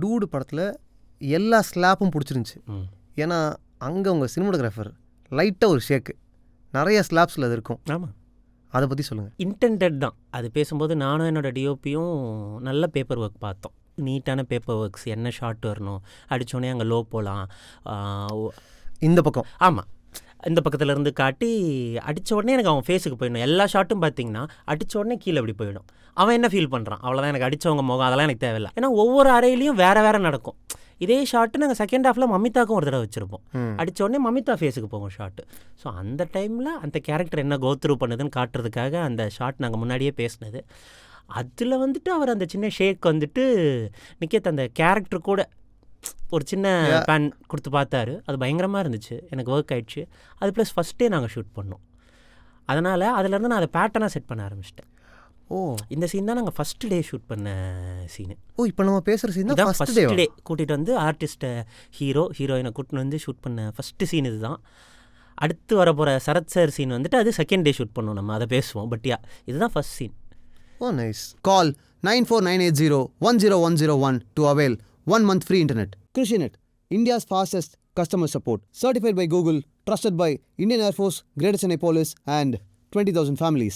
Dude படத்தில் எல்லா ஸ்லாப்பும் பிடிச்சிருந்துச்சி. ஏன்னா அங்கே உங்கள் சினிமாட்டோகிராஃபர் லைட்டாக ஒரு ஷேக்கு, நிறைய ஸ்லாப்ஸில் அது இருக்கும். ஆமாம், அதை பற்றி சொல்லுங்கள். இன்டென்டட் தான் அது. பேசும்போது நானும் என்னோடய டிஓபியும் நல்ல பேப்பர் ஒர்க் பார்த்தோம். நீட்டான பேப்பர் ஒர்க்ஸ், என்ன ஷார்ட் வரணும், அடித்தோடனே அங்கே லோ போகலாம், இந்த பக்கம் ஆமாம் இந்த பக்கத்துலேருந்து காட்டி அடித்த உடனே எனக்கு அவன் ஃபேஸுக்கு போயிடணும். எல்லா ஷாட்டும் பார்த்தீங்கன்னா அடித்த உடனே கீழே அப்படி போயிடும். அவன் என்ன ஃபீல் பண்ணுறான் அவ்வளோதான், எனக்கு அடித்தவங்க முகம் அதெல்லாம் எனக்கு தேவையில்லை. ஏன்னா ஒவ்வொரு அறையிலையும் வேறு நடக்கும். இதே ஷாட்டு நாங்கள் செகண்ட் ஹாஃபில் மமிதாக்கும் ஒரு தடவை வச்சுருப்போம். அடித்த உடனே மமிதா ஃபேஸுக்கு போகும் ஷாட்டு. ஸோ அந்த டைமில் அந்த கேரக்டர் என்ன கோத்ரூ பண்ணுதுன்னு காட்டுறதுக்காக அந்த ஷாட் நாங்கள் முன்னாடியே பேசினது. அதில் வந்துட்டு அவர் அந்த சின்ன ஷேக் வந்துட்டு நிக்கேத் அந்த கேரக்டர் கூட ஒரு சின்ன பேன் கொடுத்து பார்த்தாரு. அது பயங்கரமாக இருந்துச்சு, எனக்கு ஒர்க் ஆகிடுச்சு. அது ப்ளஸ் ஃபஸ்ட்டே நாங்கள் ஷூட் பண்ணோம். அதனால் அதிலேருந்து நான் அதை பேட்டர்னாக செட் பண்ண ஆரம்பிச்சிட்டேன். ஓ, இந்த சீன் தான் நாங்கள் ஃபஸ்ட்டு டே ஷூட் பண்ண சீனு. ஓ, இப்போ நம்ம பேசுகிற சீன் தான் ஃபஸ்ட்டு டே கூட்டிகிட்டு வந்து ஆர்டிஸ்ட்டை ஹீரோயினை கூட்டின்னு வந்து ஷூட் பண்ண ஃபஸ்ட்டு சீன் இது தான். அடுத்து வர போகிற சரத் சார் சீன் வந்துட்டு அது செகண்ட் டே ஷூட் பண்ணுவோம், நம்ம அதை பேசுவோம். பட் இதுதான் first scene. Oh nice. Call 9498010101 to avail 1 month free internet. Krishinet, India's fastest customer support. Certified by Google, trusted by Indian Air Force, Greater Chennai Police and 20,000 families.